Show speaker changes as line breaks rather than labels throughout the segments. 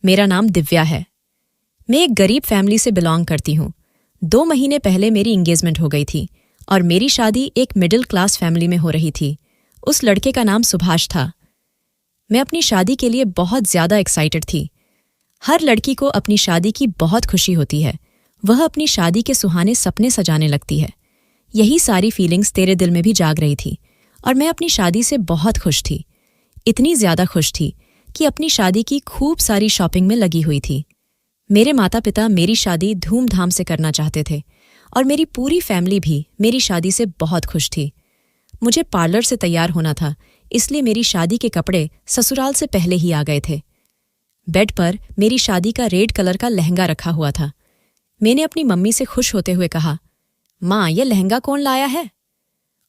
मेरा नाम दिव्या है। मैं एक गरीब फैमिली से बिलोंग करती हूँ। 2 महीने पहले मेरी इंगेजमेंट हो गई थी और मेरी शादी एक मिडिल क्लास फैमिली में हो रही थी। उस लड़के का नाम सुभाष था। मैं अपनी शादी के लिए बहुत ज़्यादा एक्साइटेड थी। हर लड़की को अपनी शादी की बहुत खुशी होती है। वह अपनी शादी के सुहाने सपने सजाने लगती है। यही सारी फीलिंग्स तेरे दिल में भी जाग रही थी और मैं अपनी शादी से बहुत खुश थी। इतनी ज़्यादा खुश थी कि अपनी शादी की खूब सारी शॉपिंग में लगी हुई थी। मेरे माता पिता मेरी शादी धूमधाम से करना चाहते थे और मेरी पूरी फैमिली भी मेरी शादी से बहुत खुश थी। मुझे पार्लर से तैयार होना था, इसलिए मेरी शादी के कपड़े ससुराल से पहले ही आ गए थे। बेड पर मेरी शादी का रेड कलर का लहंगा रखा हुआ था। मैंने अपनी मम्मी से खुश होते हुए कहा, माँ, ये लहंगा कौन लाया है?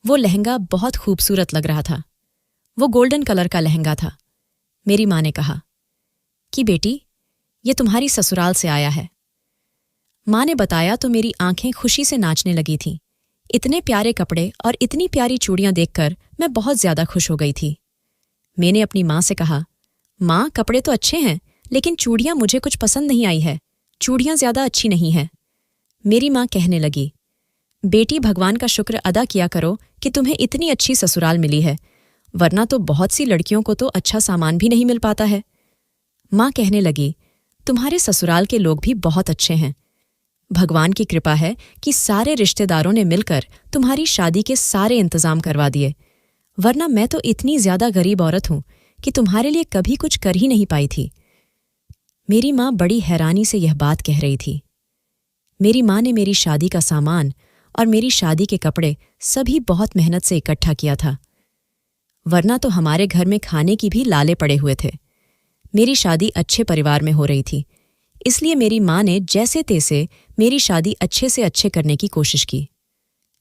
वो लहंगा बहुत खूबसूरत लग रहा था। वो गोल्डन कलर का लहंगा था। मेरी माँ ने कहा कि बेटी, ये तुम्हारी ससुराल से आया है। माँ ने बताया तो मेरी आंखें खुशी से नाचने लगी थीं। इतने प्यारे कपड़े और इतनी प्यारी चूड़ियां देखकर मैं बहुत ज्यादा खुश हो गई थी। मैंने अपनी माँ से कहा, माँ, कपड़े तो अच्छे हैं, लेकिन चूड़ियां मुझे कुछ पसंद नहीं आई है। चूड़ियां ज्यादा अच्छी नहीं हैं। मेरी माँ कहने लगी, बेटी, भगवान का शुक्र अदा किया करो कि तुम्हें इतनी अच्छी ससुराल मिली है, वरना तो बहुत सी लड़कियों को तो अच्छा सामान भी नहीं मिल पाता है। माँ कहने लगी, तुम्हारे ससुराल के लोग भी बहुत अच्छे हैं। भगवान की कृपा है कि सारे रिश्तेदारों ने मिलकर तुम्हारी शादी के सारे इंतजाम करवा दिए, वरना मैं तो इतनी ज्यादा गरीब औरत हूं कि तुम्हारे लिए कभी कुछ कर ही नहीं पाई थी। मेरी माँ बड़ी हैरानी से यह बात कह रही थी। मेरी माँ ने मेरी शादी का सामान और मेरी शादी के कपड़े सभी बहुत मेहनत से इकट्ठा किया था, वरना तो हमारे घर में खाने की भी लाले पड़े हुए थे। मेरी शादी अच्छे परिवार में हो रही थी, इसलिए मेरी माँ ने जैसे तैसे मेरी शादी अच्छे से अच्छे करने की कोशिश की।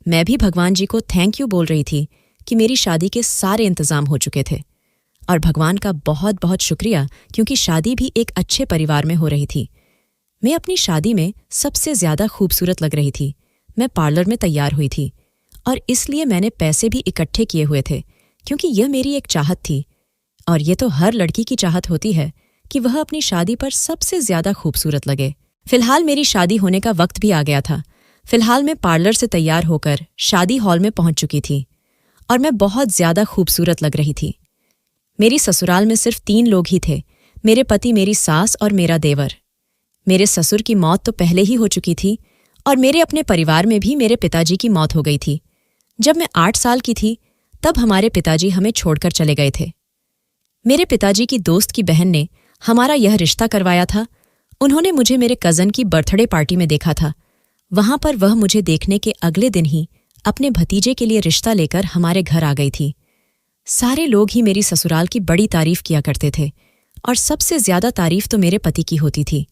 मैं भी भगवान जी को थैंक यू बोल रही थी कि मेरी शादी के सारे इंतजाम हो चुके थे, और भगवान का बहुत बहुत शुक्रिया क्योंकि शादी भी एक अच्छे परिवार में हो रही थी। मैं अपनी शादी में सबसे ज्यादा खूबसूरत लग रही थी। मैं पार्लर में तैयार हुई थी और इसलिए मैंने पैसे भी इकट्ठे किए हुए थे, क्योंकि यह मेरी एक चाहत थी, और ये तो हर लड़की की चाहत होती है कि वह अपनी शादी पर सबसे ज्यादा खूबसूरत लगे। फिलहाल मेरी शादी होने का वक्त भी आ गया था। फिलहाल मैं पार्लर से तैयार होकर शादी हॉल में पहुंच चुकी थी और मैं बहुत ज्यादा खूबसूरत लग रही थी। मेरी ससुराल में सिर्फ 3 लोग ही थे, मेरे पति, मेरी सास और मेरा देवर। मेरे ससुर की मौत तो पहले ही हो चुकी थी और मेरे अपने परिवार में भी मेरे पिताजी की मौत हो गई थी। जब मैं 8 साल की थी तब हमारे पिताजी हमें छोड़कर चले गए थे। मेरे पिताजी की दोस्त की बहन ने हमारा यह रिश्ता करवाया था। उन्होंने मुझे मेरे कज़न की बर्थडे पार्टी में देखा था। वहां पर वह मुझे देखने के अगले दिन ही अपने भतीजे के लिए रिश्ता लेकर हमारे घर आ गई थी। सारे लोग ही मेरी ससुराल की बड़ी तारीफ किया करते थे और सबसे ज्यादा तारीफ तो मेरे पति की होती थी।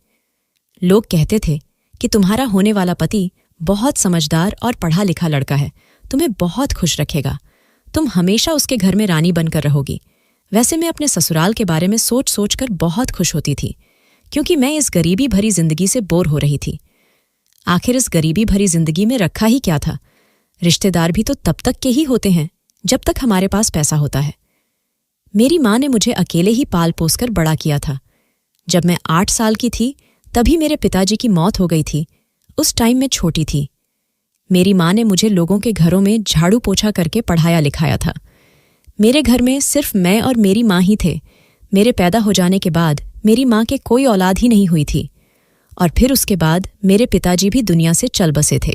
लोग कहते थे कि तुम्हारा होने वाला पति बहुत समझदार और पढ़ा लिखा लड़का है, तुम्हें बहुत खुश रखेगा, तुम हमेशा उसके घर में रानी बनकर रहोगी। वैसे मैं अपने ससुराल के बारे में सोच सोच कर बहुत खुश होती थी, क्योंकि मैं इस गरीबी भरी जिंदगी से बोर हो रही थी। आखिर इस गरीबी भरी जिंदगी में रखा ही क्या था? रिश्तेदार भी तो तब तक के ही होते हैं जब तक हमारे पास पैसा होता है। मेरी माँ ने मुझे अकेले ही पाल पोस कर बड़ा किया था। जब मैं 8 साल की थी तभी मेरे पिताजी की मौत हो गई थी। उस टाइम मैं छोटी थी। मेरी माँ ने मुझे लोगों के घरों में झाड़ू पोछा करके पढ़ाया लिखाया था। मेरे घर में सिर्फ मैं और मेरी माँ ही थे। मेरे पैदा हो जाने के बाद मेरी माँ के कोई औलाद ही नहीं हुई थी, और फिर उसके बाद मेरे पिताजी भी दुनिया से चल बसे थे।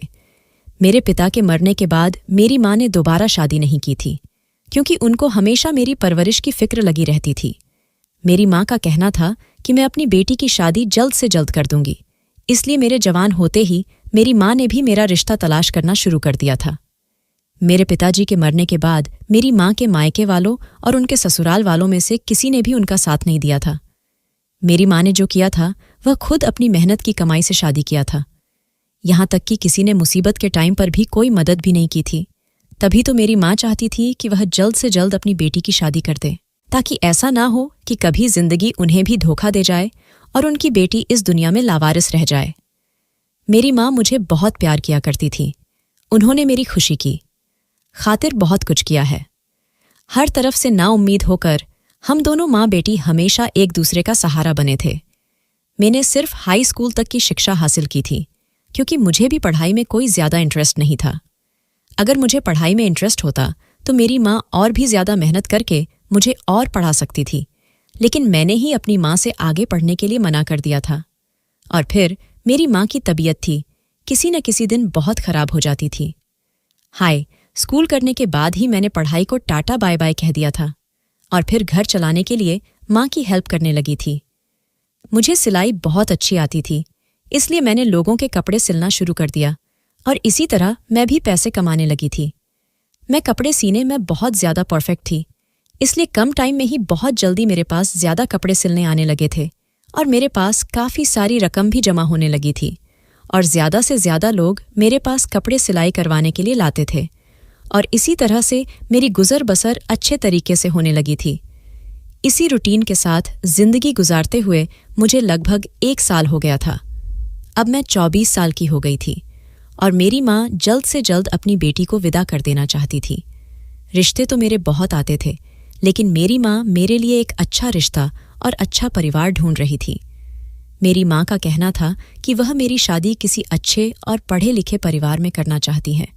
मेरे पिता के मरने के बाद मेरी माँ ने दोबारा शादी नहीं की थी, क्योंकि उनको हमेशा मेरी परवरिश की फिक्र लगी रहती थी। मेरी माँ का कहना था कि मैं अपनी बेटी की शादी जल्द से जल्द कर दूंगी, इसलिए मेरे जवान होते ही मेरी माँ ने भी मेरा रिश्ता तलाश करना शुरू कर दिया था। मेरे पिताजी के मरने के बाद मेरी माँ के मायके वालों और उनके ससुराल वालों में से किसी ने भी उनका साथ नहीं दिया था। मेरी माँ ने जो किया था वह खुद अपनी मेहनत की कमाई से शादी किया था। यहाँ तक कि किसी ने मुसीबत के टाइम पर भी कोई मदद भी नहीं की थी। तभी तो मेरी माँ चाहती थी कि वह जल्द से जल्द अपनी बेटी की शादी कर दे, ताकि ऐसा ना हो कि कभी जिंदगी उन्हें भी धोखा दे जाए और उनकी बेटी इस दुनिया में लावारिस रह जाए। मेरी माँ मुझे बहुत प्यार किया करती थी। उन्होंने मेरी खुशी की खातिर बहुत कुछ किया है। हर तरफ से नाउम्मीद होकर हम दोनों माँ बेटी हमेशा एक दूसरे का सहारा बने थे। मैंने सिर्फ हाई स्कूल तक की शिक्षा हासिल की थी, क्योंकि मुझे भी पढ़ाई में कोई ज़्यादा इंटरेस्ट नहीं था। अगर मुझे पढ़ाई में इंटरेस्ट होता तो मेरी माँ और भी ज़्यादा मेहनत करके मुझे और पढ़ा सकती थी, लेकिन मैंने ही अपनी माँ से आगे पढ़ने के लिए मना कर दिया था। और फिर मेरी माँ की तबीयत थी, किसी न किसी दिन बहुत खराब हो जाती थी। हाय स्कूल करने के बाद ही मैंने पढ़ाई को टाटा बाय बाय कह दिया था और फिर घर चलाने के लिए माँ की हेल्प करने लगी थी। मुझे सिलाई बहुत अच्छी आती थी, इसलिए मैंने लोगों के कपड़े सिलना शुरू कर दिया और इसी तरह मैं भी पैसे कमाने लगी थी। मैं कपड़े सीने में बहुत ज़्यादा परफेक्ट थी, इसलिए कम टाइम में ही बहुत जल्दी मेरे पास ज़्यादा कपड़े सिलने आने लगे थे और मेरे पास काफ़ी सारी रकम भी जमा होने लगी थी और ज़्यादा से ज़्यादा लोग मेरे पास कपड़े सिलाई करवाने के लिए लाते थे और इसी तरह से मेरी गुजर बसर अच्छे तरीके से होने लगी थी। इसी रूटीन के साथ जिंदगी गुजारते हुए मुझे लगभग 1 साल हो गया था। अब मैं 24 साल की हो गई थी और मेरी माँ जल्द से जल्द अपनी बेटी को विदा कर देना चाहती थी। रिश्ते तो मेरे बहुत आते थे, लेकिन मेरी माँ मेरे लिए एक अच्छा रिश्ता और अच्छा परिवार ढूंढ रही थी। मेरी माँ का कहना था कि वह मेरी शादी किसी अच्छे और पढ़े लिखे परिवार में करना चाहती है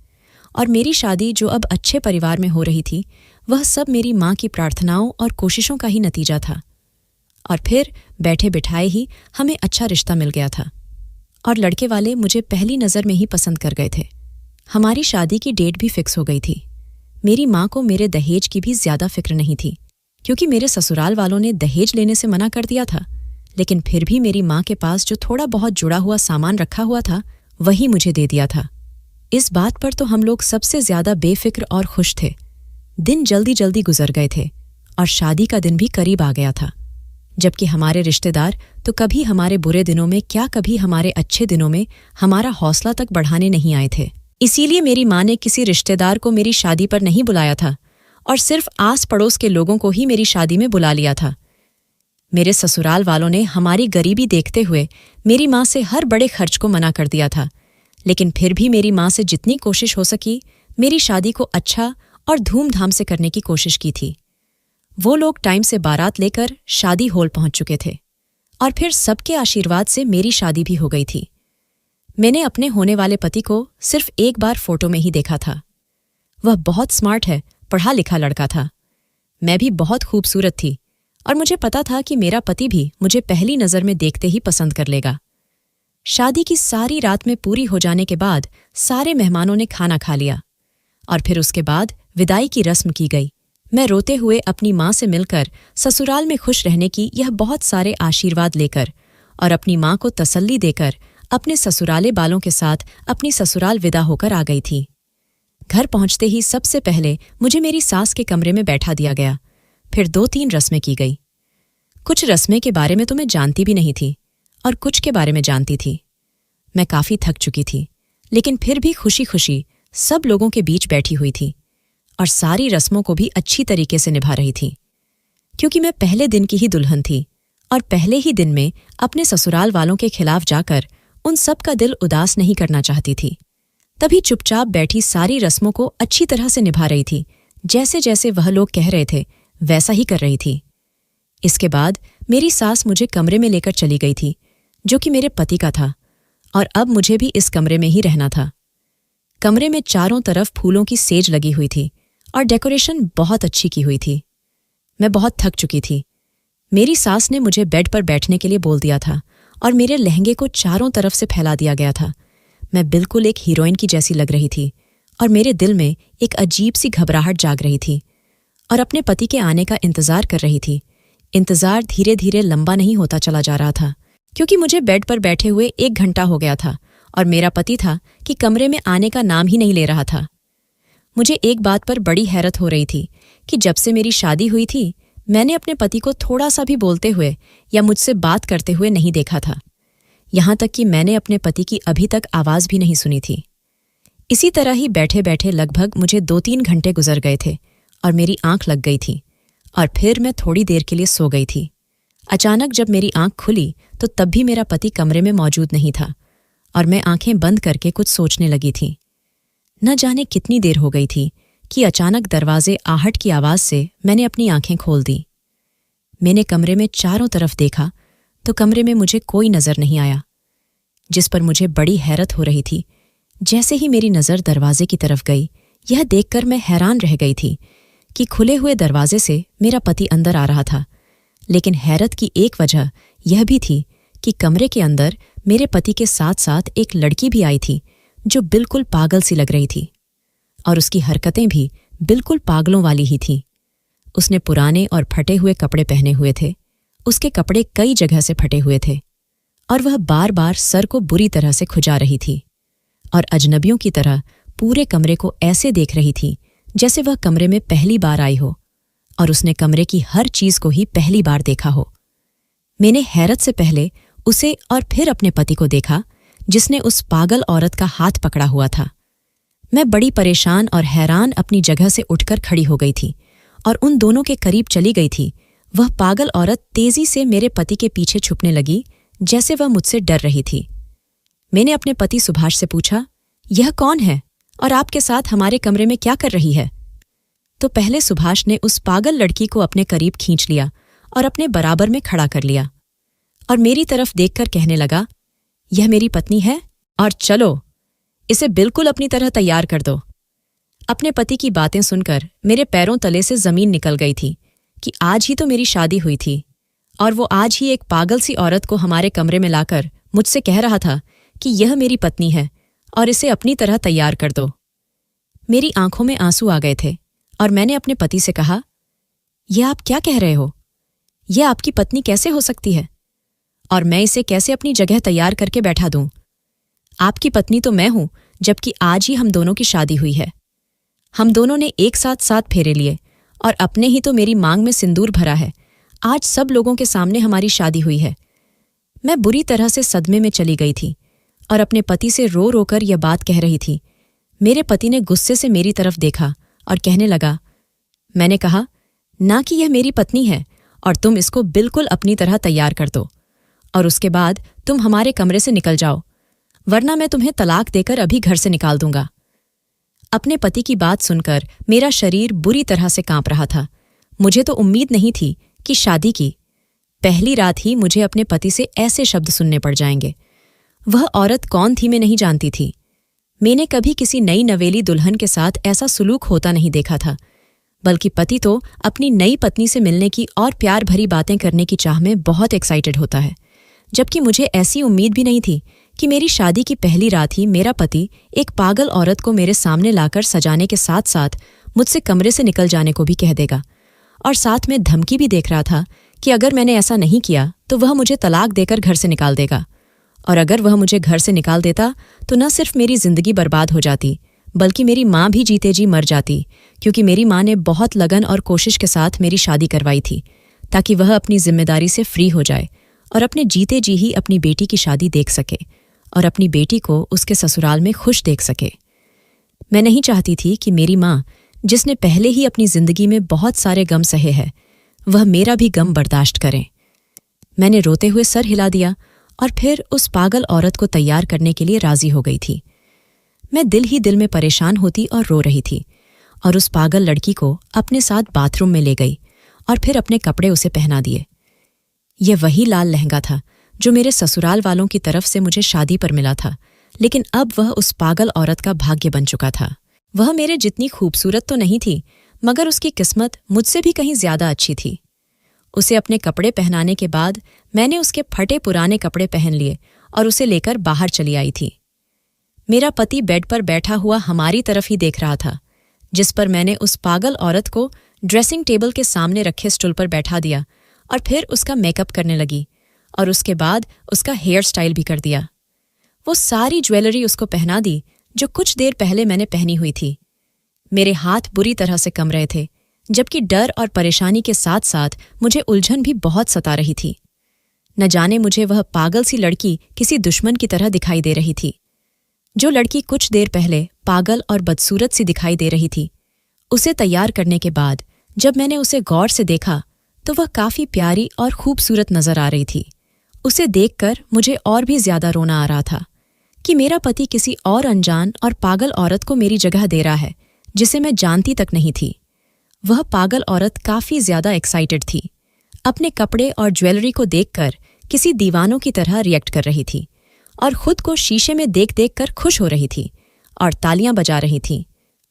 और मेरी शादी जो अब अच्छे परिवार में हो रही थी वह सब मेरी माँ की प्रार्थनाओं और कोशिशों का ही नतीजा था। और फिर बैठे बिठाए ही हमें अच्छा रिश्ता मिल गया था और लड़के वाले मुझे पहली नज़र में ही पसंद कर गए थे। हमारी शादी की डेट भी फिक्स हो गई थी। मेरी माँ को मेरे दहेज की भी ज़्यादा फिक्र नहीं थी, क्योंकि मेरे ससुराल वालों ने दहेज लेने से मना कर दिया था, लेकिन फिर भी मेरी माँ के पास जो थोड़ा बहुत जुड़ा हुआ सामान रखा हुआ था वही मुझे दे दिया था। इस बात पर तो हम लोग सबसे ज़्यादा बेफिक्र और खुश थे। दिन जल्दी जल्दी गुजर गए थे और शादी का दिन भी करीब आ गया था, जबकि हमारे रिश्तेदार तो कभी हमारे बुरे दिनों में क्या कभी हमारे अच्छे दिनों में हमारा हौसला तक बढ़ाने नहीं आए थे। इसीलिए मेरी माँ ने किसी रिश्तेदार को मेरी शादी पर नहीं बुलाया था और सिर्फ आस पड़ोस के लोगों को ही मेरी शादी में बुला लिया था। मेरे ससुराल वालों ने हमारी गरीबी देखते हुए मेरी माँ से हर बड़े खर्च को मना कर दिया था, लेकिन फिर भी मेरी माँ से जितनी कोशिश हो सकी मेरी शादी को अच्छा और धूमधाम से करने की कोशिश की थी। वो लोग टाइम से बारात लेकर शादी हॉल पहुंच चुके थे और फिर सबके आशीर्वाद से मेरी शादी भी हो गई थी। मैंने अपने होने वाले पति को सिर्फ एक बार फोटो में ही देखा था। वह बहुत स्मार्ट है, पढ़ा लिखा लड़का था। मैं भी बहुत खूबसूरत थी और मुझे पता था कि मेरा पति भी मुझे पहली नज़र में देखते ही पसंद कर लेगा। शादी की सारी रात में पूरी हो जाने के बाद सारे मेहमानों ने खाना खा लिया और फिर उसके बाद विदाई की रस्म की गई। मैं रोते हुए अपनी माँ से मिलकर ससुराल में खुश रहने की यह बहुत सारे आशीर्वाद लेकर और अपनी माँ को तसल्ली देकर अपने ससुराले बालों के साथ अपनी ससुराल विदा होकर आ गई थी। घर पहुंचते ही सबसे पहले मुझे मेरी सास के कमरे में बैठा दिया गया। फिर 2-3 रस्में की गई। कुछ रस्में के बारे में तो मैं जानती भी नहीं थी और कुछ के बारे में जानती थी। मैं काफ़ी थक चुकी थी, लेकिन फिर भी खुशी खुशी सब लोगों के बीच बैठी हुई थी और सारी रस्मों को भी अच्छी तरीके से निभा रही थी, क्योंकि मैं पहले दिन की ही दुल्हन थी और पहले ही दिन में अपने ससुराल वालों के खिलाफ जाकर उन सब का दिल उदास नहीं करना चाहती थी। तभी चुपचाप बैठी सारी रस्मों को अच्छी तरह से निभा रही थी। जैसे जैसे वह लोग कह रहे थे वैसा ही कर रही थी। इसके बाद मेरी सास मुझे कमरे में लेकर चली गई थी, जो कि मेरे पति का था, और अब मुझे भी इस कमरे में ही रहना था। कमरे में चारों तरफ फूलों की सेज लगी हुई थी और डेकोरेशन बहुत अच्छी की हुई थी। मैं बहुत थक चुकी थी। मेरी सास ने मुझे बेड पर बैठने के लिए बोल दिया था और मेरे लहंगे को चारों तरफ से फैला दिया गया था। मैं बिल्कुल एक हीरोइन की जैसी लग रही थी और मेरे दिल में एक अजीब सी घबराहट जाग रही थी और अपने पति के आने का इंतजार कर रही थी। इंतजार धीरे धीरे लंबा नहीं होता चला जा रहा था, क्योंकि मुझे बेड पर बैठे हुए 1 घंटा हो गया था और मेरा पति था कि कमरे में आने का नाम ही नहीं ले रहा था। मुझे एक बात पर बड़ी हैरत हो रही थी कि जब से मेरी शादी हुई थी मैंने अपने पति को थोड़ा सा भी बोलते हुए या मुझसे बात करते हुए नहीं देखा था। यहाँ तक कि मैंने अपने पति की अभी तक आवाज़ भी नहीं सुनी थी। इसी तरह ही बैठे बैठे लगभग मुझे 2-3 घंटे गुजर गए थे और मेरी आंख लग गई थी और फिर मैं थोड़ी देर के लिए सो गई थी। अचानक जब मेरी आंख खुली तो तब भी मेरा पति कमरे में मौजूद नहीं था और मैं आंखें बंद करके कुछ सोचने लगी थी। न जाने कितनी देर हो गई थी कि अचानक दरवाजे आहट की आवाज़ से मैंने अपनी आंखें खोल दी। मैंने कमरे में चारों तरफ देखा तो कमरे में मुझे कोई नजर नहीं आया, जिस पर मुझे बड़ी हैरत हो रही थी। जैसे ही मेरी नज़र दरवाजे की तरफ गई, यह देखकर मैं हैरान रह गई थी कि खुले हुए दरवाजे से मेरा पति अंदर आ रहा था। लेकिन हैरत की एक वजह यह भी थी कि कमरे के अंदर मेरे पति के साथ साथ एक लड़की भी आई थी जो बिल्कुल पागल सी लग रही थी, और उसकी हरकतें भी बिल्कुल पागलों वाली ही थीं। उसने पुराने और फटे हुए कपड़े पहने हुए थे। उसके कपड़े कई जगह से फटे हुए थे और वह बार बार सर को बुरी तरह से खुजा रही थी और अजनबियों की तरह पूरे कमरे को ऐसे देख रही थी जैसे वह कमरे में पहली बार आई हो और उसने कमरे की हर चीज को ही पहली बार देखा हो। मैंने हैरत से पहले उसे और फिर अपने पति को देखा जिसने उस पागल औरत का हाथ पकड़ा हुआ था। मैं बड़ी परेशान और हैरान अपनी जगह से उठकर खड़ी हो गई थी और उन दोनों के करीब चली गई थी। वह पागल औरत तेजी से मेरे पति के पीछे छुपने लगी जैसे वह मुझसे डर रही थी। मैंने अपने पति सुभाष से पूछा, यह कौन है और आपके साथ हमारे कमरे में क्या कर रही है? तो पहले सुभाष ने उस पागल लड़की को अपने करीब खींच लिया और अपने बराबर में खड़ा कर लिया और मेरी तरफ देखकर कहने लगा, यह मेरी पत्नी है और चलो इसे बिल्कुल अपनी तरह तैयार कर दो। अपने पति की बातें सुनकर मेरे पैरों तले से जमीन निकल गई थी कि आज ही तो मेरी शादी हुई थी और वो आज ही एक पागल सी औरत को हमारे कमरे में लाकर मुझसे कह रहा था कि यह मेरी पत्नी है और इसे अपनी तरह तैयार कर दो। मेरी आंखों में आंसू आ गए थे और मैंने अपने पति से कहा, यह आप क्या कह रहे हो? यह आपकी पत्नी कैसे हो सकती है और मैं इसे कैसे अपनी जगह तैयार करके बैठा दूं? आपकी पत्नी तो मैं हूं, जबकि आज ही हम दोनों की शादी हुई है। हम दोनों ने एक साथ 7 फेरे लिए और अपने ही तो मेरी मांग में सिंदूर भरा है। आज सब लोगों के सामने हमारी शादी हुई है। मैं बुरी तरह से सदमे में चली गई थी और अपने पति से रो रो कर यह बात कह रही थी। मेरे पति ने गुस्से से मेरी तरफ देखा और कहने लगा, मैंने कहा ना कि यह मेरी पत्नी है और तुम इसको बिल्कुल अपनी तरह तैयार कर दो और उसके बाद तुम हमारे कमरे से निकल जाओ, वरना मैं तुम्हें तलाक देकर अभी घर से निकाल दूंगा। अपने पति की बात सुनकर मेरा शरीर बुरी तरह से कांप रहा था। मुझे तो उम्मीद नहीं थी कि शादी की पहली रात ही मुझे अपने पति से ऐसे शब्द सुनने पड़ जाएंगे। वह औरत कौन थी मैं नहीं जानती थी। मैंने कभी किसी नई नवेली दुल्हन के साथ ऐसा सुलूक होता नहीं देखा था, बल्कि पति तो अपनी नई पत्नी से मिलने की और प्यार भरी बातें करने की चाह में बहुत एक्साइटेड होता है, जबकि मुझे ऐसी उम्मीद भी नहीं थी कि मेरी शादी की पहली रात ही मेरा पति एक पागल औरत को मेरे सामने लाकर सजाने के साथ साथ मुझसे कमरे से निकल जाने को भी कह देगा और साथ में धमकी भी देख रहा था कि अगर मैंने ऐसा नहीं किया तो वह मुझे तलाक देकर घर से निकाल देगा, और अगर वह मुझे घर से निकाल देता तो न सिर्फ मेरी जिंदगी बर्बाद हो जाती, बल्कि मेरी माँ भी जीते जी मर जाती, क्योंकि मेरी माँ ने बहुत लगन और कोशिश के साथ मेरी शादी करवाई थी ताकि वह अपनी जिम्मेदारी से फ्री हो जाए और अपने जीते जी ही अपनी बेटी की शादी देख सके और अपनी बेटी को उसके ससुराल में खुश देख सके। मैं नहीं चाहती थी कि मेरी माँ, जिसने पहले ही अपनी जिंदगी में बहुत सारे गम सहे हैं, वह मेरा भी गम बर्दाश्त करें। मैंने रोते हुए सर हिला दिया और फिर उस पागल औरत को तैयार करने के लिए राजी हो गई थी। मैं दिल ही दिल में परेशान होती और रो रही थी और उस पागल लड़की को अपने साथ बाथरूम में ले गई और फिर अपने कपड़े उसे पहना दिए। यह वही लाल लहंगा था जो मेरे ससुराल वालों की तरफ से मुझे शादी पर मिला था, लेकिन अब वह उस पागल औरत का भाग्य बन चुका था। वह मेरे जितनी खूबसूरत तो नहीं थी, मगर उसकी किस्मत मुझसे भी कहीं ज्यादा अच्छी थी। उसे अपने कपड़े पहनाने के बाद मैंने उसके फटे पुराने कपड़े पहन लिए और उसे लेकर बाहर चली आई थी। मेरा पति बेड पर बैठा हुआ हमारी तरफ ही देख रहा था, जिस पर मैंने उस पागल औरत को ड्रेसिंग टेबल के सामने रखे स्टूल पर बैठा दिया और फिर उसका मेकअप करने लगी और उसके बाद उसका हेयर स्टाइल भी कर दिया। वो सारी ज्वेलरी उसको पहना दी जो कुछ देर पहले मैंने पहनी हुई थी। मेरे हाथ बुरी तरह से कम रहे थे, जबकि डर और परेशानी के साथ साथ मुझे उलझन भी बहुत सता रही थी। न जाने मुझे वह पागल सी लड़की किसी दुश्मन की तरह दिखाई दे रही थी। जो लड़की कुछ देर पहले पागल और बदसूरत सी दिखाई दे रही थी, उसे तैयार करने के बाद जब मैंने उसे गौर से देखा तो वह काफी प्यारी और खूबसूरत नजर आ रही थी। उसे देखकर मुझे और भी ज्यादा रोना आ रहा था कि मेरा पति किसी और अनजान और पागल औरत को मेरी जगह दे रहा है, जिसे मैं जानती तक नहीं थी। वह पागल औरत काफी ज्यादा एक्साइटेड थी। अपने कपड़े और ज्वेलरी को देखकर किसी दीवानों की तरह रिएक्ट कर रही थी और खुद को शीशे में देख देख कर खुश हो रही थी और तालियां बजा रही थी।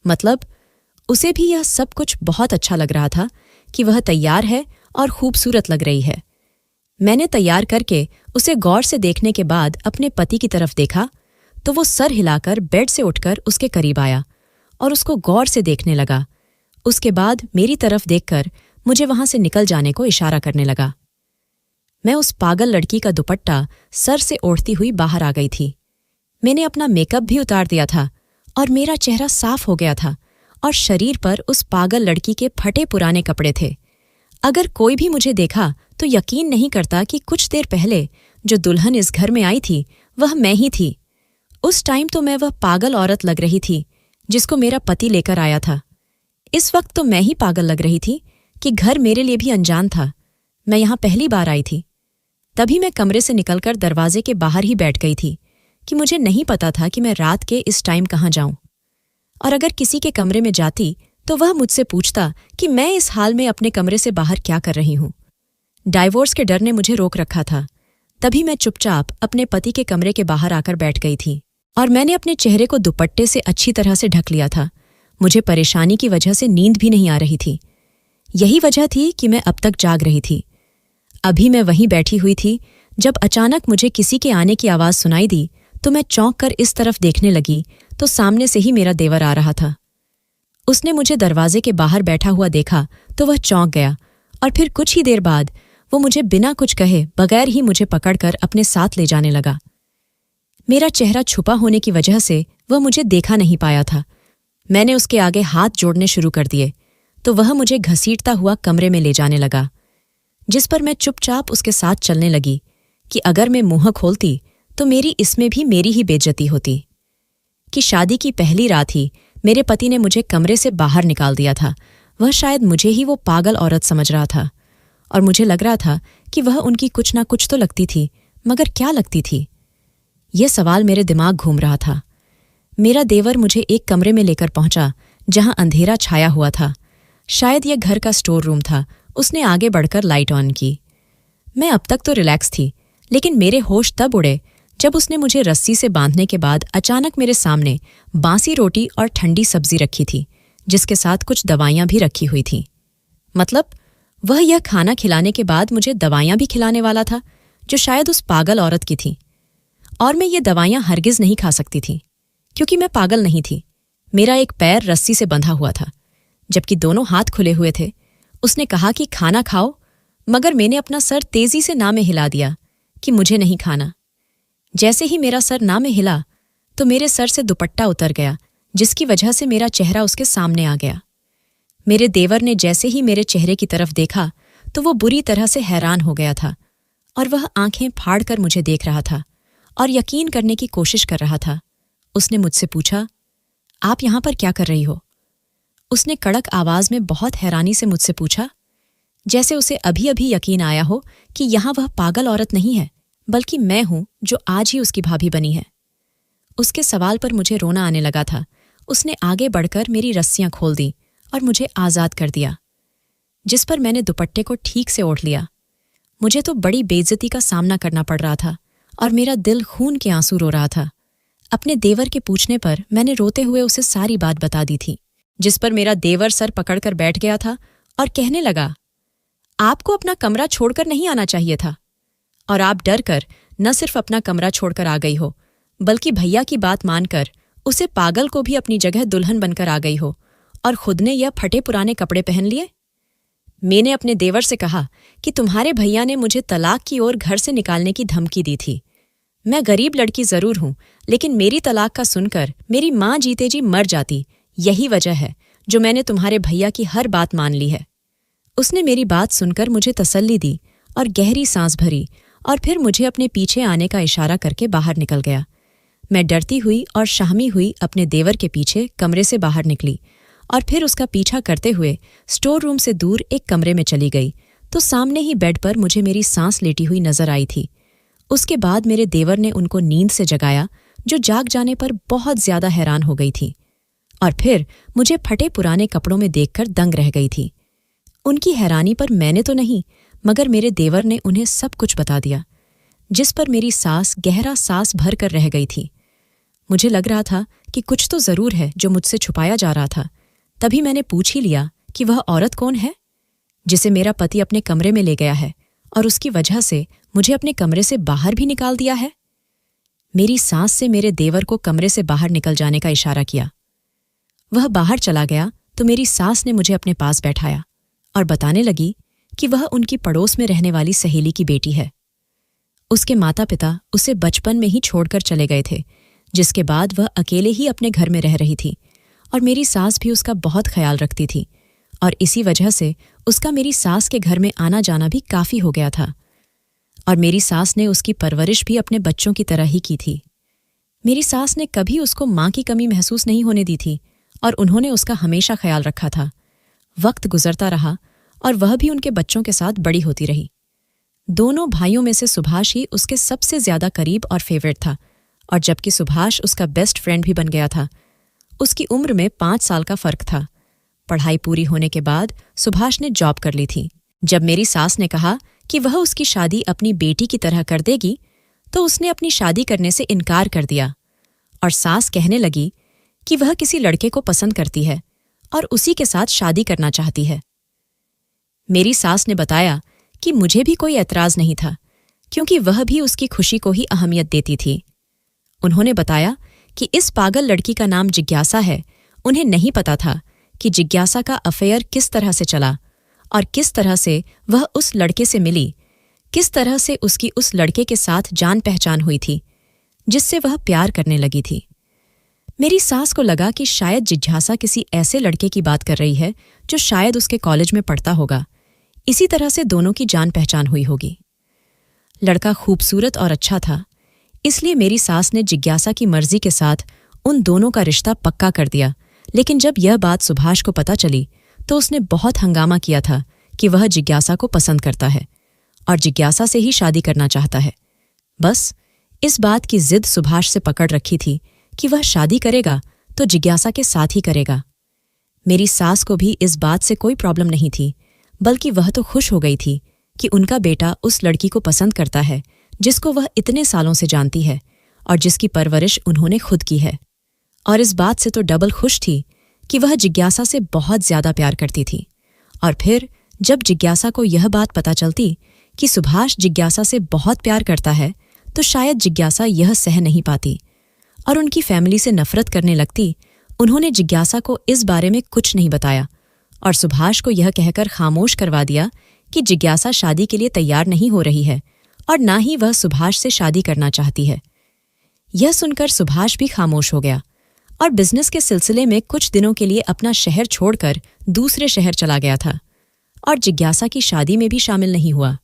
मतलब उसे भी यह सब कुछ बहुत अच्छा लग रहा था कि वह तैयार है और खूबसूरत लग रही है। मैंने तैयार करके उसे गौर से देखने के बाद अपने पति की तरफ देखा तो वो सर हिलाकर बेड से उठकर उसके करीब आया और उसको गौर से देखने लगा। उसके बाद मेरी तरफ देखकर मुझे वहां से निकल जाने को इशारा करने लगा। मैं उस पागल लड़की का दुपट्टा सर से ओढ़ती हुई बाहर आ गई थी। मैंने अपना मेकअप भी उतार दिया था और मेरा चेहरा साफ हो गया था और शरीर पर उस पागल लड़की के फटे पुराने कपड़े थे। अगर कोई भी मुझे देखा तो यकीन नहीं करता कि कुछ देर पहले जो दुल्हन इस घर में आई थी वह मैं ही थी। उस टाइम तो मैं वह पागल औरत लग रही थी जिसको मेरा पति लेकर आया था। इस वक्त तो मैं ही पागल लग रही थी कि घर मेरे लिए भी अनजान था। मैं यहां पहली बार आई थी। तभी मैं कमरे से निकलकर दरवाजे के बाहर ही बैठ गई थी कि मुझे नहीं पता था कि मैं रात के इस टाइम कहाँ जाऊं, और अगर किसी के कमरे में जाती तो वह मुझसे पूछता कि मैं इस हाल में अपने कमरे से बाहर क्या कर रही हूं। डाइवोर्स के डर ने मुझे रोक रखा था। तभी मैं चुपचाप अपने पति के कमरे के बाहर आकर बैठ गई थी और मैंने अपने चेहरे को दुपट्टे से अच्छी तरह से ढक लिया था। मुझे परेशानी की वजह से नींद भी नहीं आ रही थी। यही वजह थी कि मैं अब तक जाग रही थी। अभी मैं वहीं बैठी हुई थी जब अचानक मुझे किसी के आने की आवाज़ सुनाई दी तो मैं चौंक कर इस तरफ देखने लगी तो सामने से ही मेरा देवर आ रहा था। उसने मुझे दरवाजे के बाहर बैठा हुआ देखा तो वह चौंक गया और फिर कुछ ही देर बाद वो मुझे बिना कुछ कहे बगैर ही मुझे पकड़कर अपने साथ ले जाने लगा। मेरा चेहरा छुपा होने की वजह से वह मुझे देखा नहीं पाया था। मैंने उसके आगे हाथ जोड़ने शुरू कर दिए तो वह मुझे घसीटता हुआ कमरे में ले जाने लगा, जिस पर मैं चुपचाप उसके साथ चलने लगी कि अगर मैं मुंह खोलती तो मेरी इसमें भी मेरी ही बेइज्जती होती। कि शादी की पहली रात ही मेरे पति ने मुझे कमरे से बाहर निकाल दिया था। वह शायद मुझे ही वो पागल औरत समझ रहा था और मुझे लग रहा था कि वह उनकी कुछ ना कुछ तो लगती थी, मगर क्या लगती थी? यह सवाल मेरे दिमाग घूम रहा था। मेरा देवर मुझे एक कमरे में लेकर पहुंचा जहां अंधेरा छाया हुआ था। शायद यह घर का स्टोर रूम था। उसने आगे बढ़कर लाइट ऑन की। मैं अब तक तो रिलैक्स थी, लेकिन मेरे होश तब उड़े जब उसने मुझे रस्सी से बांधने के बाद अचानक मेरे सामने बासी रोटी और ठंडी सब्जी रखी थी, जिसके साथ कुछ दवाइयां भी रखी हुई थीं। मतलब वह यह खाना खिलाने के बाद मुझे दवाइयां भी खिलाने वाला था, जो शायद उस पागल औरत की थी। और मैं ये दवाइयां हरगिज नहीं खा सकती थी, क्योंकि मैं पागल नहीं थी। मेरा एक पैर रस्सी से बंधा हुआ था, जबकि दोनों हाथ खुले हुए थे। उसने कहा कि खाना खाओ, मगर मैंने अपना सर तेजी से ना में हिला दिया कि मुझे नहीं खाना। जैसे ही मेरा सर ना में हिला तो मेरे सर से दुपट्टा उतर गया, जिसकी वजह से मेरा चेहरा उसके सामने आ गया। मेरे देवर ने जैसे ही मेरे चेहरे की तरफ देखा तो वो बुरी तरह से हैरान हो गया था और वह आंखें फाड़ कर मुझे देख रहा था और यकीन करने की कोशिश कर रहा था। उसने मुझसे पूछा, आप यहां पर क्या कर रही हो? उसने कड़क आवाज में बहुत हैरानी से मुझसे पूछा, जैसे उसे अभी अभी यकीन आया हो कि यहां वह पागल औरत नहीं है, बल्कि मैं हूं जो आज ही उसकी भाभी बनी है। उसके सवाल पर मुझे रोना आने लगा था। उसने आगे बढ़कर मेरी रस्सियां खोल दी और मुझे आजाद कर दिया, जिस पर मैंने दुपट्टे को ठीक से ओढ़ लिया। मुझे तो बड़ी बेइज्जती का सामना करना पड़ रहा था और मेरा दिल खून के आंसू रो रहा था। अपने देवर के पूछने पर मैंने रोते हुए उसे सारी बात बता दी थी, जिस पर मेरा देवर सर पकड़कर बैठ गया था और कहने लगा, आपको अपना कमरा छोड़कर नहीं आना चाहिए था, और आप डर कर न सिर्फ अपना कमरा छोड़कर आ गई हो, बल्कि भैया की बात मानकर उसे पागल को भी अपनी जगह दुल्हन बनकर आ गई हो और खुद ने यह फटे पुराने कपड़े पहन लिए। मैंने अपने देवर से कहा कि तुम्हारे भैया ने मुझे तलाक की ओर घर से निकालने की धमकी दी थी। मैं गरीब लड़की जरूर हूं, लेकिन मेरी तलाक का सुनकर मेरी मां जीते जी मर जाती। यही वजह है जो मैंने तुम्हारे भैया की हर बात मान ली है। उसने मेरी बात सुनकर मुझे तसल्ली दी और गहरी सांस भरी और फिर मुझे अपने पीछे आने का इशारा करके बाहर निकल गया। मैं डरती हुई और शाहमी हुई अपने देवर के पीछे कमरे से बाहर निकली और फिर उसका पीछा करते हुए स्टोर रूम से दूर एक कमरे में चली गई तो सामने ही बेड पर मुझे मेरी सांस लेटी हुई नजर आई थी। उसके बाद मेरे देवर ने उनको नींद से जगाया, जो जाग जाने पर बहुत ज्यादा हैरान हो गई थी और फिर मुझे फटे पुराने कपड़ों में देखकर दंग रह गई थी। उनकी हैरानी पर मैंने तो नहीं, मगर मेरे देवर ने उन्हें सब कुछ बता दिया। जिस पर मेरी सास गहरा सांस भर कर रह गई थी। मुझे लग रहा था कि कुछ तो जरूर है जो मुझसे छुपाया जा रहा था। तभी मैंने पूछ ही लिया कि वह औरत कौन है जिसे मेरा पति अपने कमरे में ले गया है और उसकी वजह से मुझे अपने कमरे से बाहर भी निकाल दिया है। मेरी सास से मेरे देवर को कमरे से बाहर निकल जाने का इशारा किया। वह बाहर चला गया तो मेरी सास ने मुझे अपने पास बैठाया और बताने लगी कि वह उनकी पड़ोस में रहने वाली सहेली की बेटी है। उसके माता पिता उसे बचपन में ही छोड़कर चले गए थे, जिसके बाद वह अकेले ही अपने घर में रह रही थी और मेरी सास भी उसका बहुत ख्याल रखती थी और इसी वजह से उसका मेरी सास के घर में आना जाना भी काफी हो गया था और मेरी सास ने उसकी परवरिश भी अपने बच्चों की तरह ही की थी। मेरी सास ने कभी उसको मां की कमी महसूस नहीं होने दी थी और उन्होंने उसका हमेशा ख्याल रखा था। वक्त गुजरता रहा और वह भी उनके बच्चों के साथ बड़ी होती रही। दोनों भाइयों में से सुभाष ही उसके सबसे ज्यादा करीब और फेवरेट था और जबकि सुभाष उसका बेस्ट फ्रेंड भी बन गया था। उसकी उम्र में 5 साल का फर्क था। पढ़ाई पूरी होने के बाद सुभाष ने जॉब कर ली थी। जब मेरी सास ने कहा कि वह उसकी शादी अपनी बेटी की तरह कर देगी तो उसने अपनी शादी करने से इनकार कर दिया और सास कहने लगी कि वह किसी लड़के को पसंद करती है और उसी के साथ शादी करना चाहती है। मेरी सास ने बताया कि मुझे भी कोई ऐतराज नहीं था क्योंकि वह भी उसकी खुशी को ही अहमियत देती थी। उन्होंने बताया कि इस पागल लड़की का नाम जिज्ञासा है। उन्हें नहीं पता था कि जिज्ञासा का अफेयर किस तरह से चला और किस तरह से वह उस लड़के से मिली, किस तरह से उसकी उस लड़के के साथ जान पहचान हुई थी जिससे वह प्यार करने लगी थी। मेरी सास को लगा कि शायद जिज्ञासा किसी ऐसे लड़के की बात कर रही है जो शायद उसके कॉलेज में पढ़ता होगा। इसी तरह से दोनों की जान पहचान हुई होगी। लड़का खूबसूरत और अच्छा था, इसलिए मेरी सास ने जिज्ञासा की मर्जी के साथ उन दोनों का रिश्ता पक्का कर दिया। लेकिन जब यह बात सुभाष को पता चली तो उसने बहुत हंगामा किया था कि वह जिज्ञासा को पसंद करता है और जिज्ञासा से ही शादी करना चाहता है। बस इस बात की जिद सुभाष से पकड़ रखी थी कि वह शादी करेगा तो जिज्ञासा के साथ ही करेगा। मेरी सास को भी इस बात से कोई प्रॉब्लम नहीं थी, बल्कि वह तो खुश हो गई थी कि उनका बेटा उस लड़की को पसंद करता है जिसको वह इतने सालों से जानती है और जिसकी परवरिश उन्होंने खुद की है। और इस बात से तो डबल खुश थी कि वह जिज्ञासा से बहुत ज्यादा प्यार करती थी। और फिर जब जिज्ञासा को यह बात पता चलती कि सुभाष जिज्ञासा से बहुत प्यार करता है तो शायद जिज्ञासा यह सह नहीं पाती और उनकी फैमिली से नफरत करने लगती। उन्होंने जिज्ञासा को इस बारे में कुछ नहीं बताया और सुभाष को यह कहकर खामोश करवा दिया कि जिज्ञासा शादी के लिए तैयार नहीं हो रही है और ना ही वह सुभाष से शादी करना चाहती है। यह सुनकर सुभाष भी खामोश हो गया और बिजनेस के सिलसिले में कुछ दिनों के लिए अपना शहर छोड़कर दूसरे शहर चला गया था और जिज्ञासा की शादी में भी शामिल नहीं हुआ।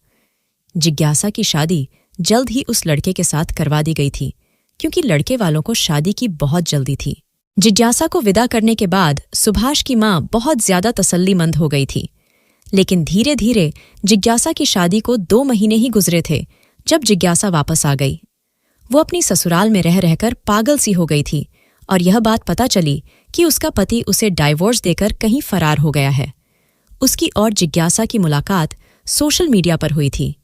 जिज्ञासा की शादी जल्द ही उस लड़के के साथ करवा दी गई थी क्योंकि लड़के वालों को शादी की बहुत जल्दी थी। जिज्ञासा को विदा करने के बाद सुभाष की मां बहुत ज्यादा तसल्लीमंद हो गई थी, लेकिन धीरे धीरे जिज्ञासा की शादी को 2 महीने ही गुजरे थे जब जिज्ञासा वापस आ गई। वो अपनी ससुराल में रह रहकर पागल सी हो गई थी और यह बात पता चली कि उसका पति उसे डाइवोर्स देकर कहीं फरार हो गया है। उसकी और जिज्ञासा की मुलाकात सोशल मीडिया पर हुई थी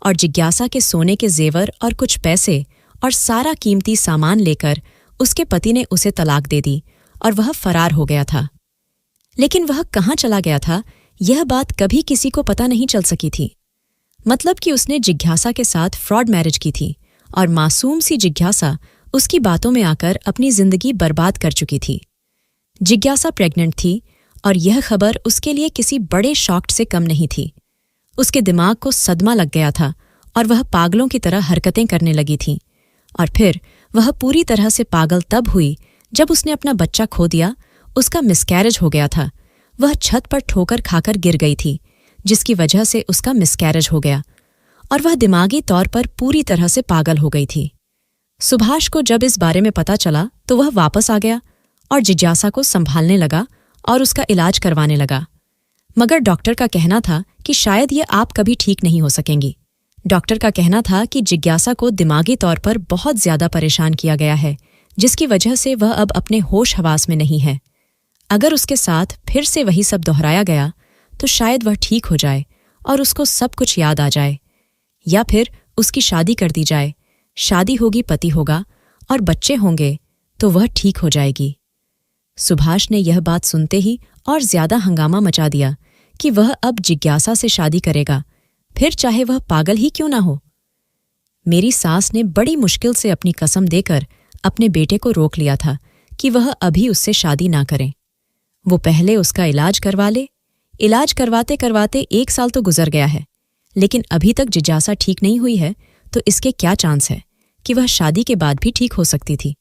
और जिज्ञासा के सोने के जेवर और कुछ पैसे और सारा कीमती सामान लेकर उसके पति ने उसे तलाक दे दी और वह फरार हो गया था। लेकिन वह कहाँ चला गया था यह बात कभी किसी को पता नहीं चल सकी थी। मतलब कि उसने जिज्ञासा के साथ फ्रॉड मैरिज की थी और मासूम सी जिज्ञासा उसकी बातों में आकर अपनी जिंदगी बर्बाद कर चुकी थी। जिज्ञासा प्रेग्नेंट थी और यह खबर उसके लिए किसी बड़े शॉक से कम नहीं थी। उसके दिमाग को सदमा लग गया था और वह पागलों की तरह हरकतें करने लगी थी। और फिर वह पूरी तरह से पागल तब हुई जब उसने अपना बच्चा खो दिया। उसका मिसकैरेज हो गया था। वह छत पर ठोकर खाकर गिर गई थी जिसकी वजह से उसका मिसकैरेज हो गया और वह दिमागी तौर पर पूरी तरह से पागल हो गई थी। सुभाष को जब इस बारे में पता चला तो वह वापस आ गया और जिज्ञासा को संभालने लगा और उसका इलाज करवाने लगा। मगर डॉक्टर का कहना था कि शायद ये आप कभी ठीक नहीं हो सकेंगी। डॉक्टर का कहना था कि जिज्ञासा को दिमागी तौर पर बहुत ज्यादा परेशान किया गया है जिसकी वजह से वह अब अपने होश हवास में नहीं है। अगर उसके साथ फिर से वही सब दोहराया गया तो शायद वह ठीक हो जाए और उसको सब कुछ याद आ जाए, या फिर उसकी शादी कर दी जाए, शादी होगी, पति होगा और बच्चे होंगे तो वह ठीक हो जाएगी। सुभाष ने यह बात सुनते ही और ज्यादा हंगामा मचा दिया कि वह अब जिज्ञासा से शादी करेगा, फिर चाहे वह पागल ही क्यों ना हो। मेरी सास ने बड़ी मुश्किल से अपनी कसम देकर अपने बेटे को रोक लिया था कि वह अभी उससे शादी ना करें। वो पहले उसका इलाज करवा ले। इलाज करवाते करवाते 1 साल तो गुजर गया है, लेकिन अभी तक जिज्ञासा ठीक नहीं हुई है, तो इसके क्या चांस है कि वह शादी के बाद भी ठीक हो सकती थी।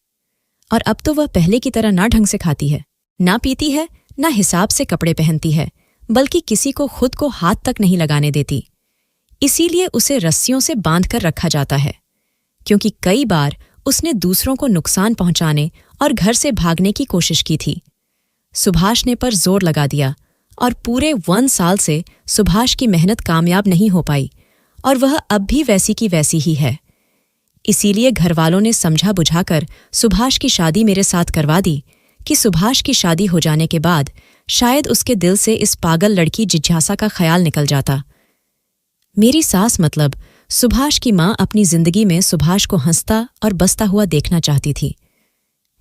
और अब तो वह पहले की तरह ना ढंग से खाती है, ना पीती है, ना हिसाब से कपड़े पहनती है, बल्कि किसी को खुद को हाथ तक नहीं लगाने देती। इसीलिए उसे रस्सियों से बांधकर रखा जाता है, क्योंकि कई बार उसने दूसरों को नुकसान पहुंचाने और घर से भागने की कोशिश की थी। सुभाष ने पर जोर लगा दिया और पूरे 1 साल से सुभाष की मेहनत कामयाब नहीं हो पाई और वह अब भी वैसी की वैसी ही है। इसीलिए घरवालों ने समझा बुझाकर सुभाष की शादी मेरे साथ करवा दी कि सुभाष की शादी हो जाने के बाद शायद उसके दिल से इस पागल लड़की जिज्ञासा का ख्याल निकल जाता। मेरी सास मतलब सुभाष की मां अपनी जिंदगी में सुभाष को हंसता और बसता हुआ देखना चाहती थी।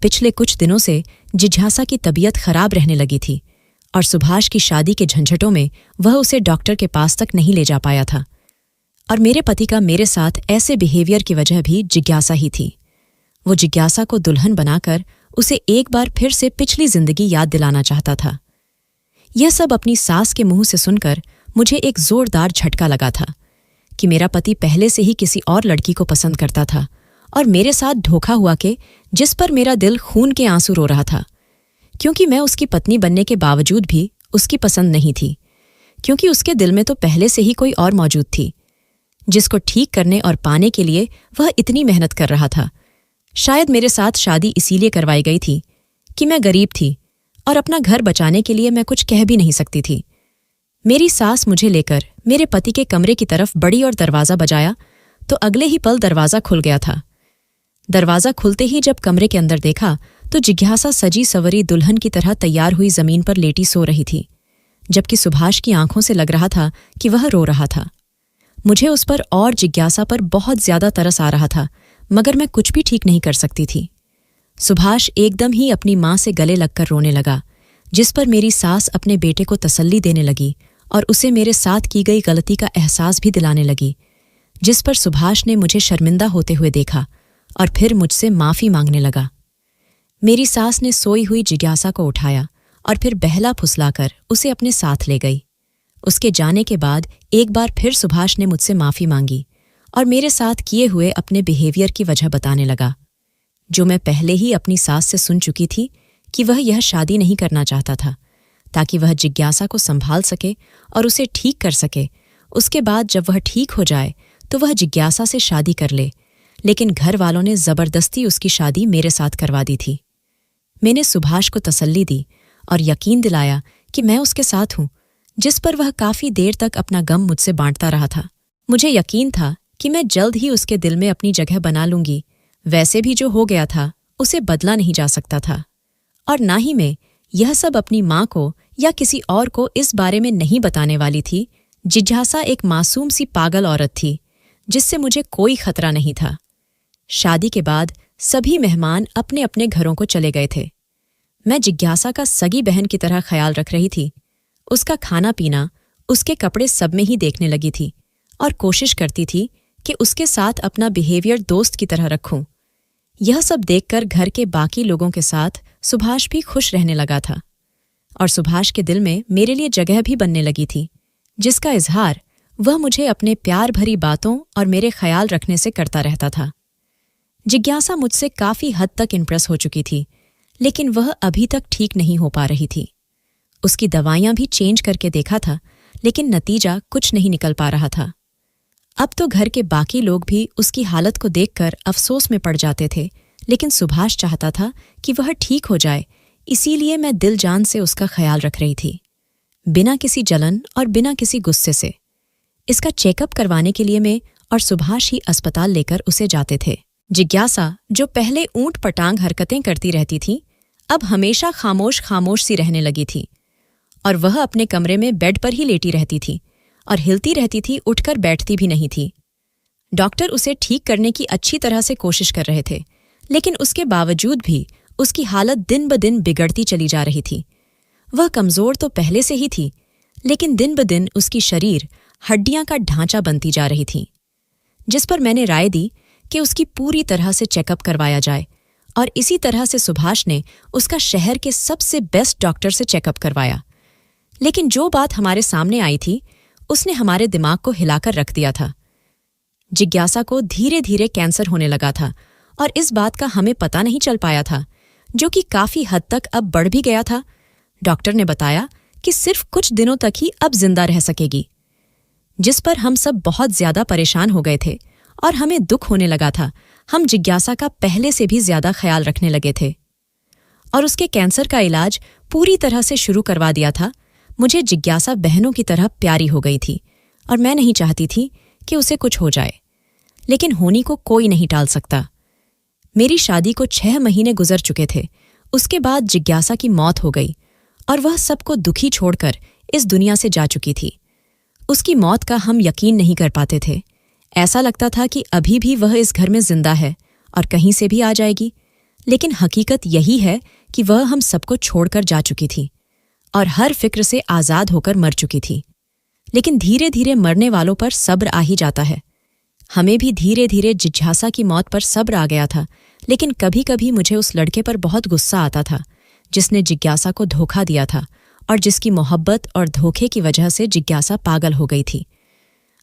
पिछले कुछ दिनों से जिज्ञासा की तबीयत खराब रहने लगी थी और सुभाष की शादी के झंझटों में वह उसे डॉक्टर के पास तक नहीं ले जा पाया था। और मेरे पति का मेरे साथ ऐसे बिहेवियर की वजह भी जिज्ञासा ही थी। वो जिज्ञासा को दुल्हन बनाकर उसे एक बार फिर से पिछली जिंदगी याद दिलाना चाहता था। यह सब अपनी सास के मुंह से सुनकर मुझे एक जोरदार झटका लगा था कि मेरा पति पहले से ही किसी और लड़की को पसंद करता था और मेरे साथ धोखा हुआ के जिस पर मेरा दिल खून के आंसू रो रहा था, क्योंकि मैं उसकी पत्नी बनने के बावजूद भी उसकी पसंद नहीं थी, क्योंकि उसके दिल में तो पहले से ही कोई और मौजूद थी जिसको ठीक करने और पाने के लिए वह इतनी मेहनत कर रहा था। शायद मेरे साथ शादी इसीलिए करवाई गई थी कि मैं गरीब थी और अपना घर बचाने के लिए मैं कुछ कह भी नहीं सकती थी। मेरी सास मुझे लेकर मेरे पति के कमरे की तरफ बढ़ी और दरवाज़ा बजाया तो अगले ही पल दरवाज़ा खुल गया था। दरवाज़ा खुलते ही जब कमरे के अंदर देखा तो जिज्ञासा सजी सवरी दुल्हन की तरह तैयार हुई जमीन पर लेटी सो रही थी, जबकि सुभाष की आंखों से लग रहा था कि वह रो रहा था। मुझे उस पर और जिज्ञासा पर बहुत ज्यादा तरस आ रहा था, मगर मैं कुछ भी ठीक नहीं कर सकती थी। सुभाष एकदम ही अपनी मां से गले लगकर रोने लगा, जिस पर मेरी सास अपने बेटे को तसल्ली देने लगी और उसे मेरे साथ की गई गलती का एहसास भी दिलाने लगी, जिस पर सुभाष ने मुझे शर्मिंदा होते हुए देखा और फिर मुझसे माफी मांगने लगा। मेरी सास ने सोई हुई जिज्ञासा को उठाया और फिर बहला फुसलाकर उसे अपने साथ ले गई। उसके जाने के बाद एक बार फिर सुभाष ने मुझसे माफी मांगी और मेरे साथ किए हुए अपने बिहेवियर की वजह बताने लगा, जो मैं पहले ही अपनी सास से सुन चुकी थी कि वह यह शादी नहीं करना चाहता था ताकि वह जिज्ञासा को संभाल सके और उसे ठीक कर सके। उसके बाद जब वह ठीक हो जाए तो वह जिज्ञासा से शादी कर ले, लेकिन घर वालों ने जबरदस्ती उसकी शादी मेरे साथ करवा दी थी। मैंने सुभाष को तसल्ली दी और यकीन दिलाया कि मैं उसके साथ हूं, जिस पर वह काफी देर तक अपना गम मुझसे बांटता रहा था। मुझे यकीन था कि मैं जल्द ही उसके दिल में अपनी जगह बना लूंगी। वैसे भी जो हो गया था उसे बदला नहीं जा सकता था, और ना ही मैं यह सब अपनी मां को या किसी और को इस बारे में नहीं बताने वाली थी। जिज्ञासा एक मासूम सी पागल औरत थी जिससे मुझे कोई खतरा नहीं था। शादी के बाद सभी मेहमान अपने अपने घरों को चले गए थे। मैं जिज्ञासा का सगी बहन की तरह ख्याल रख रही थी। उसका खाना पीना, उसके कपड़े सब में ही देखने लगी थी और कोशिश करती थी कि उसके साथ अपना बिहेवियर दोस्त की तरह रखूं। यह सब देखकर घर के बाकी लोगों के साथ सुभाष भी खुश रहने लगा था और सुभाष के दिल में मेरे लिए जगह भी बनने लगी थी, जिसका इजहार वह मुझे अपने प्यार भरी बातों और मेरे ख्याल रखने से करता रहता था। जिज्ञासा मुझसे काफी हद तक इम्प्रेस हो चुकी थी, लेकिन वह अभी तक ठीक नहीं हो पा रही थी। उसकी दवाइयां भी चेंज करके देखा था, लेकिन नतीजा कुछ नहीं निकल पा रहा था। अब तो घर के बाकी लोग भी उसकी हालत को देखकर अफसोस में पड़ जाते थे, लेकिन सुभाष चाहता था कि वह ठीक हो जाए, इसीलिए मैं दिल जान से उसका ख्याल रख रही थी, बिना किसी जलन और बिना किसी गुस्से से। इसका चेकअप करवाने के लिए मैं और सुभाष ही अस्पताल लेकर उसे जाते थे। जिज्ञासा, जो पहले ऊंट पटांग हरकतें करती रहती थी, अब हमेशा खामोश खामोश सी रहने लगी थी और वह अपने कमरे में बेड पर ही लेटी रहती थी और हिलती रहती थी, उठकर बैठती भी नहीं थी। डॉक्टर उसे ठीक करने की अच्छी तरह से कोशिश कर रहे थे, लेकिन उसके बावजूद भी उसकी हालत दिन ब दिन बिगड़ती चली जा रही थी। वह कमज़ोर तो पहले से ही थी, लेकिन दिन ब दिन उसकी शरीर हड्डियां का ढांचा बनती जा रही थी, जिस पर मैंने राय दी कि उसकी पूरी तरह से चेकअप करवाया जाए, और इसी तरह से सुभाष ने उसका शहर के सबसे बेस्ट डॉक्टर से चेकअप करवाया। लेकिन जो बात हमारे सामने आई थी उसने हमारे दिमाग को हिलाकर रख दिया था। जिज्ञासा को धीरे धीरे कैंसर होने लगा था, और इस बात का हमें पता नहीं चल पाया था, जो कि काफी हद तक अब बढ़ भी गया था। डॉक्टर ने बताया कि सिर्फ कुछ दिनों तक ही अब जिंदा रह सकेगी, जिस पर हम सब बहुत ज्यादा परेशान हो गए थे और हमें दुख होने लगा था। हम जिज्ञासा का पहले से भी ज्यादा ख्याल रखने लगे थे और उसके कैंसर का इलाज पूरी तरह से शुरू करवा दिया था। मुझे जिज्ञासा बहनों की तरह प्यारी हो गई थी और मैं नहीं चाहती थी कि उसे कुछ हो जाए, लेकिन होनी को कोई नहीं टाल सकता। मेरी शादी को 6 महीने गुजर चुके थे। उसके बाद जिज्ञासा की मौत हो गई और वह सबको दुखी छोड़कर इस दुनिया से जा चुकी थी। उसकी मौत का हम यकीन नहीं कर पाते थे। ऐसा लगता था कि अभी भी वह इस घर में जिंदा है और कहीं से भी आ जाएगी, लेकिन हकीकत यही है कि वह हम सबको छोड़कर जा चुकी थी और हर फिक्र से आज़ाद होकर मर चुकी थी। लेकिन धीरे धीरे मरने वालों पर सब्र आ ही जाता है। हमें भी धीरे धीरे जिज्ञासा की मौत पर सब्र आ गया था, लेकिन कभी कभी मुझे उस लड़के पर बहुत गुस्सा आता था जिसने जिज्ञासा को धोखा दिया था और जिसकी मोहब्बत और धोखे की वजह से जिज्ञासा पागल हो गई थी।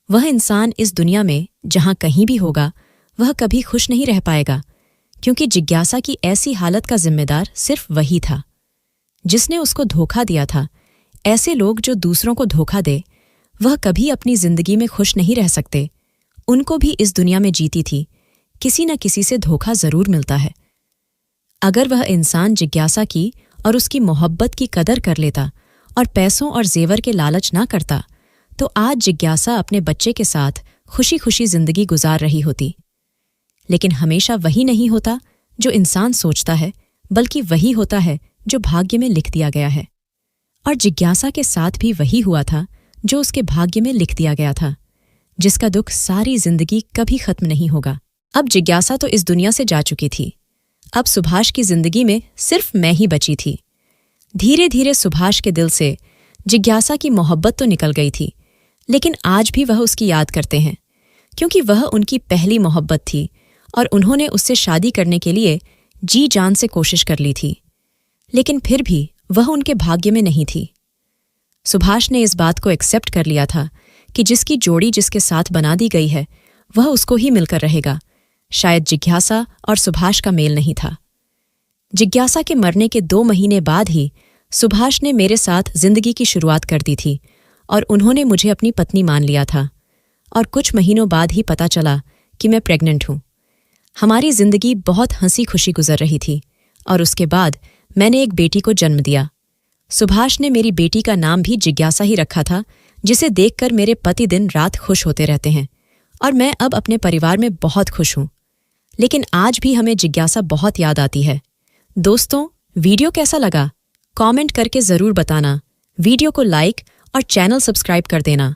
वह इंसान इस दुनिया में जहां कहीं भी होगा, वह कभी खुश नहीं रह पाएगा, क्योंकि जिज्ञासा की ऐसी हालत का जिम्मेदार सिर्फ वही था जिसने उसको धोखा दिया था। ऐसे लोग जो दूसरों को धोखा दे, वह कभी अपनी जिंदगी में खुश नहीं रह सकते। उनको भी इस दुनिया में जीती थी किसी न किसी से धोखा जरूर मिलता है। अगर वह इंसान जिज्ञासा की और उसकी मोहब्बत की कदर कर लेता और पैसों और जेवर के लालच ना करता, तो आज जिज्ञासा अपने बच्चे के साथ खुशी खुशी जिंदगी गुजार रही होती। लेकिन हमेशा वही नहीं होता जो इंसान सोचता है, बल्कि वही होता है जो भाग्य में लिख दिया गया है। और जिज्ञासा के साथ भी वही हुआ था जो उसके भाग्य में लिख दिया गया था, जिसका दुख सारी जिंदगी कभी खत्म नहीं होगा। अब जिज्ञासा तो इस दुनिया से जा चुकी थी। अब सुभाष की जिंदगी में सिर्फ मैं ही बची थी। धीरे धीरे सुभाष के दिल से जिज्ञासा की मोहब्बत तो निकल गई थी, लेकिन आज भी वह उसकी याद करते हैं, क्योंकि वह उनकी पहली मोहब्बत थी और उन्होंने उससे शादी करने के लिए जी जान से कोशिश कर ली थी, लेकिन फिर भी वह उनके भाग्य में नहीं थी। सुभाष ने इस बात को एक्सेप्ट कर लिया था कि जिसकी जोड़ी जिसके साथ बना दी गई है, वह उसको ही मिलकर रहेगा। शायद जिज्ञासा और सुभाष का मेल नहीं था। जिज्ञासा के मरने के 2 महीने बाद ही सुभाष ने मेरे साथ जिंदगी की शुरुआत कर दी थी और उन्होंने मुझे अपनी पत्नी मान लिया था। और कुछ महीनों बाद ही पता चला कि मैं प्रेग्नेंट हूँ। हमारी जिंदगी बहुत हंसी खुशी गुजर रही थी और उसके बाद मैंने एक बेटी को जन्म दिया। सुभाष ने मेरी बेटी का नाम भी जिज्ञासा ही रखा था, जिसे देखकर मेरे पति दिन रात खुश होते रहते हैं और मैं अब अपने परिवार में बहुत खुश हूँ। लेकिन आज भी हमें जिज्ञासा बहुत याद आती है। दोस्तों, वीडियो कैसा लगा? कमेंट करके ज़रूर बताना। वीडियो को लाइक और चैनल सब्सक्राइब कर देना।